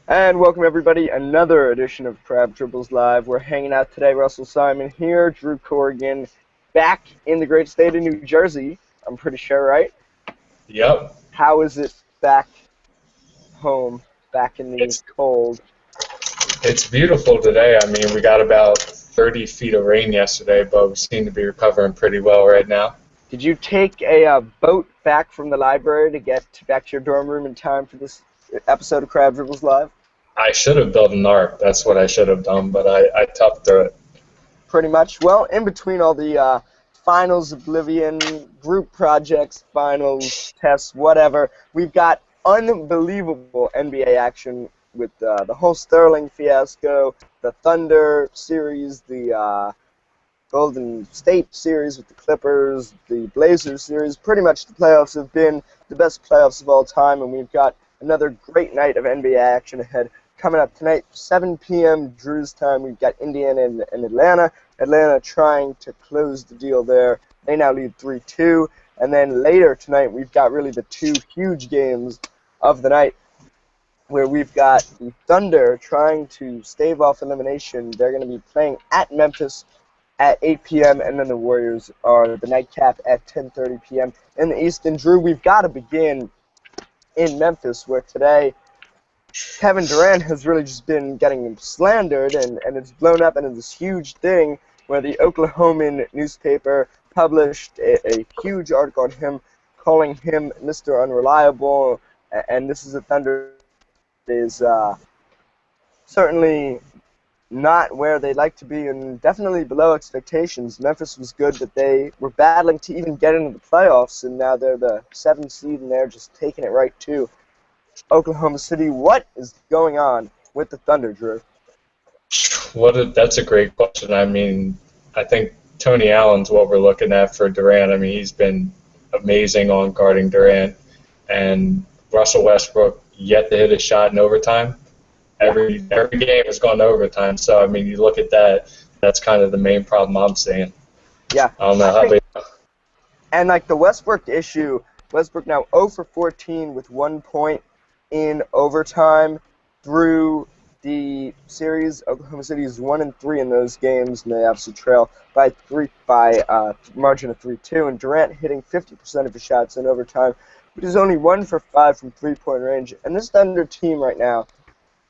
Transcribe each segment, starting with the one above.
And welcome everybody, another edition of Crabdribbles Live. We're hanging out today, Russell Simon here, Drew Corrigan, back in the great state of New Jersey. I'm pretty sure, right? Yep. How is it back home, back in the It's cold? it's beautiful today. I mean, we got about 30 feet of rain yesterday, but we seem to be recovering pretty well right now. Did you take a boat back from the library to get back to your dorm room in time for this episode of Crabdribbles Live? I should have built an ark. That's what I should have done, but I toughed through it. Pretty much. Well, in between all the finals, Oblivion, group projects, finals, tests, whatever, we've got unbelievable NBA action with the whole Sterling fiasco, the Thunder series, the Golden State series with the Clippers, the Blazers series. Pretty much the playoffs have been the best playoffs of all time, and we've got another great night of NBA action ahead. Coming up tonight, 7 p.m. Drew's time, we've got Indiana and Atlanta. Atlanta trying to close the deal there. They now lead 3-2. And then later tonight, we've got really the two huge games of the night where we've got the Thunder trying to stave off elimination. They're going to be playing at Memphis at 8 p.m., and then the Warriors are the nightcap at 10:30 p.m. in the East. And Drew, we've got to begin in Memphis, where today Kevin Durant has really just been getting slandered, and it's blown up into this huge thing where the Oklahoman newspaper published a huge article on him, calling him Mr. Unreliable, and this is a Thunder is certainly not where they'd like to be, and definitely below expectations. Memphis was good, but they were battling to even get into the playoffs, and now they're the 7th seed, and they're just taking it right to Oklahoma City. What is going on with the Thunder, Drew? That's a great question. I mean, I think Tony Allen's what we're looking at for Durant. I mean, he's been amazing on guarding Durant, and Russell Westbrook yet to hit a shot in overtime. Every game has gone to overtime. So I mean, you look at that. That's kind of the main problem I'm seeing. Yeah. I don't know how big. And like the Westbrook issue, Westbrook now 0 for 14 with 1 point in overtime through the series. Oklahoma City is 1-3 in those games, and they obviously trail by margin of 3-2. And Durant hitting 50% of his shots in overtime, which is only 1 for 5 from 3-point range. And this Thunder team right now,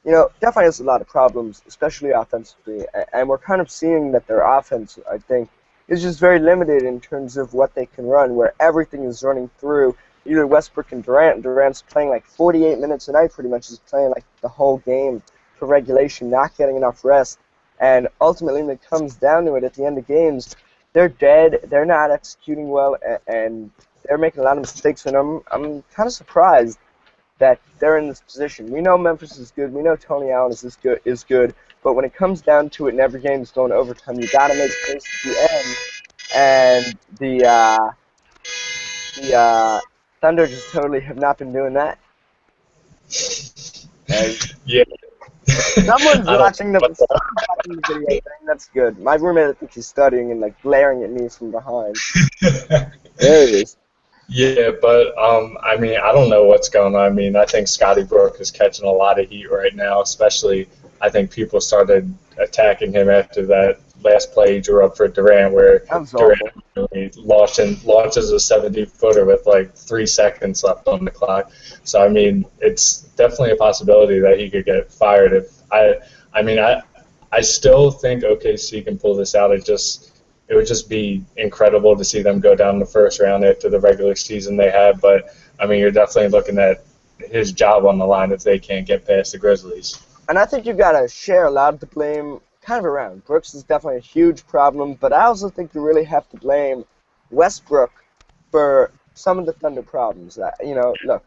definitely has a lot of problems, especially offensively. And we're kind of seeing that their offense, I think, is just very limited in terms of what they can run, where everything is running through either Westbrook and Durant. Durant's playing like 48 minutes a night pretty much. He's playing like the whole game for regulation, not getting enough rest. And ultimately, when it comes down to it at the end of games, they're dead. They're not executing well, and they're making a lot of mistakes. And I'm kind of surprised that they're in this position. We know Memphis is good. We know Tony Allen is good. But when it comes down to it, and every game is going to overtime, you got to make space at the end. And the Thunder just totally have not been doing that. Yeah. Someone's watching the video thing. That's good. My roommate, I think he's studying and like glaring at me from behind. There it is. Yeah, but I mean, I don't know what's going on. I mean, I think Scotty Brooke is catching a lot of heat right now, especially I think people started attacking him after that last play he drew up for Durant, where Durant really launches a 70-footer with like 3 seconds left on the clock. So I mean, it's definitely a possibility that he could get fired. I still think OKC can pull this out. It would just be incredible to see them go down the first round after the regular season they had. But I mean, you're definitely looking at his job on the line if they can't get past the Grizzlies. And I think you've got to share a lot of the blame kind of around. Brooks is definitely a huge problem, but I also think you really have to blame Westbrook for some of the Thunder problems. Look,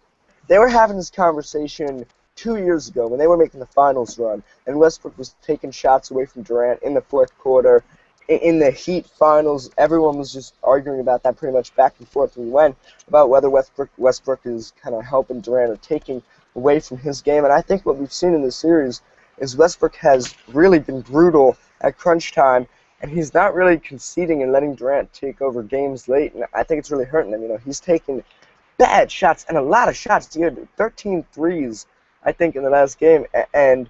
they were having this conversation 2 years ago when they were making the finals run, and Westbrook was taking shots away from Durant in the fourth quarter. In the Heat finals, everyone was just arguing about that pretty much back and forth we went about whether Westbrook is kind of helping Durant or taking away from his game. And I think what we've seen in this series is Westbrook has really been brutal at crunch time, and he's not really conceding and letting Durant take over games late. And I think it's really hurting him. He's taking bad shots and a lot of shots. He had 13 threes I think, in the last game. And,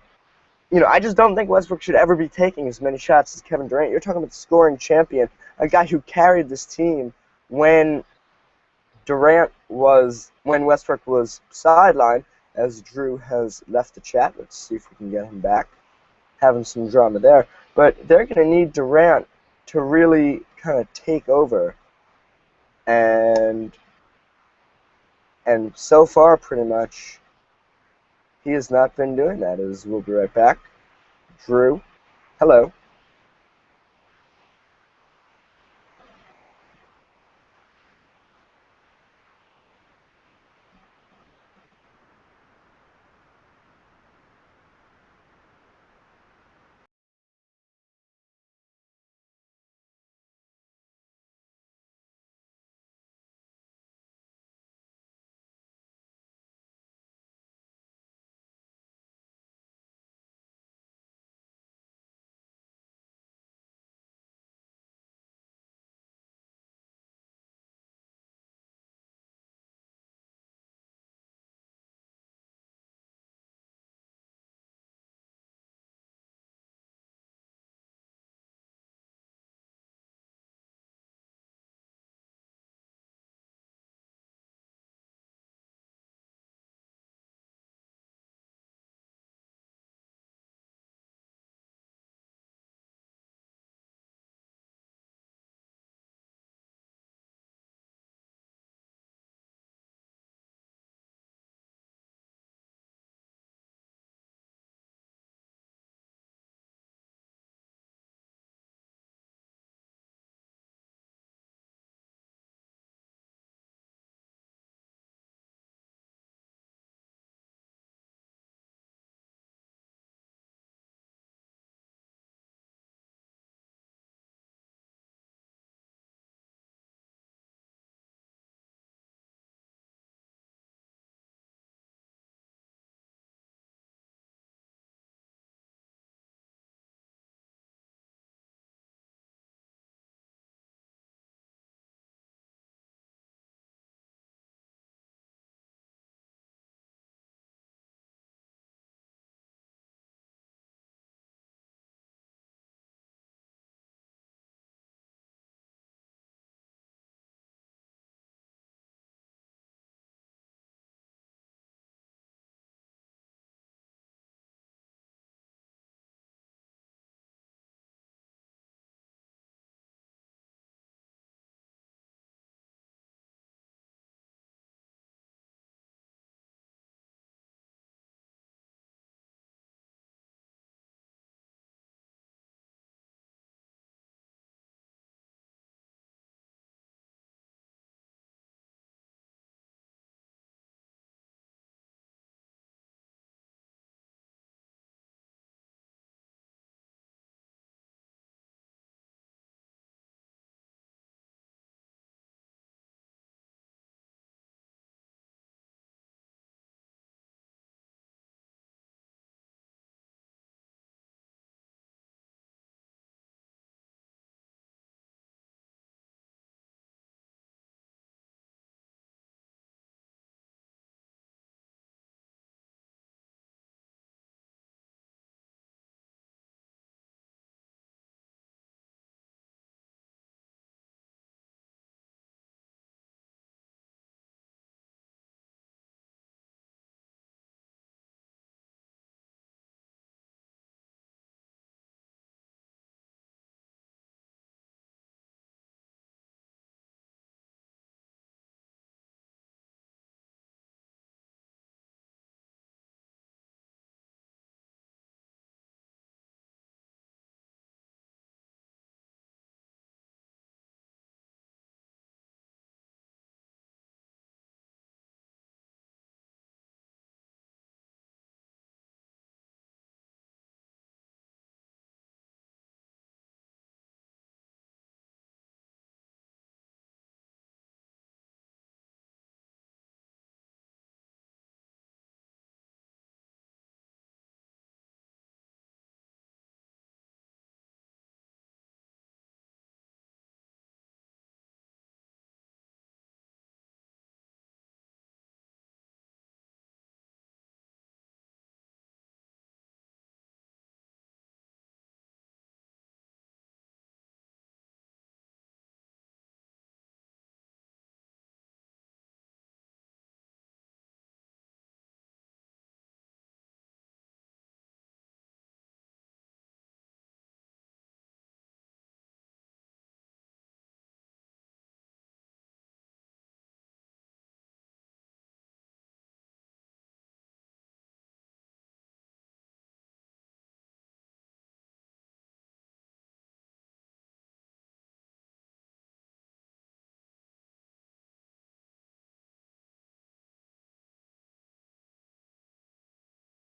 I just don't think Westbrook should ever be taking as many shots as Kevin Durant. You're talking about the scoring champion, a guy who carried this team when when Westbrook was sidelined, as Drew has left the chat. Let's see if we can get him back. Having some drama there. But they're going to need Durant to really kind of take over. And so far, pretty much, he has not been doing that. We'll be right back. Drew, hello.